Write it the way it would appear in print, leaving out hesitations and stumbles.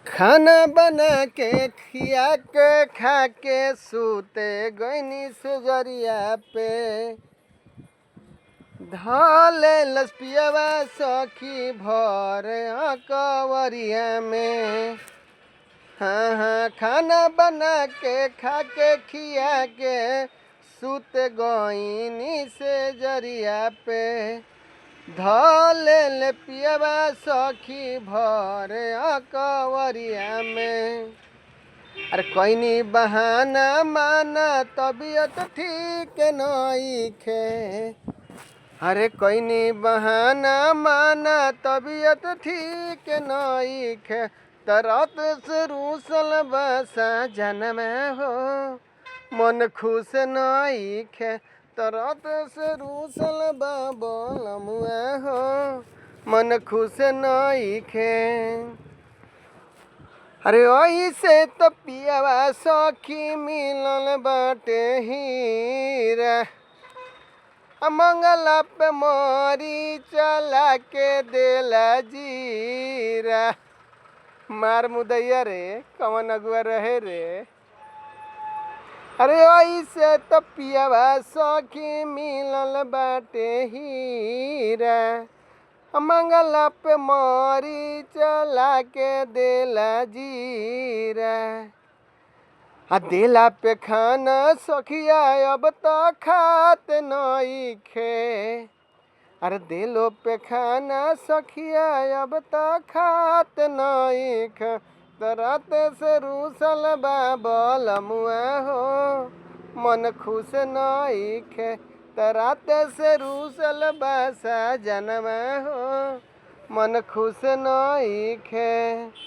खाना बना के खिया के खा के सूते गईनी से जरिया पे धले लसपियावा सखी भर कवरिया में। हाँ हाँ, खाना बना के खा के खिया के सूत गईनी से जरिया पे धले पियावा सखी भर कवरिया में। अरे कोई बहाना माना तबीयत ठीक नइखे। अरे कोई बहाना माना तबीयत ठीक नइखे। तरत से रूसल बसा जन्म हो मन खुश नइखे। तरत से रूसल बोलमुआ हो मन खुश नइखे। अरे ऐसे तो पियावा सखी मिलल बाटे हीरा मंगला पे मोरी चला के देला जीरा। मार मुदैया रे कवन अगुआ रहे रे। अरे ऐसे तो पियावा सखी मिलल बाटे हीरा मंगला पे मोरी चला के देला जीरा। आ देला पे खाना सखिया अब तो खात नइखे। अरे देलो पे खाना सखिया अब तो खात नइखे। तरत से रूसल बोलमुआ हो मन खुश नइखे। तरत से रूसल बसा जनमा हो मन खुश नइखे।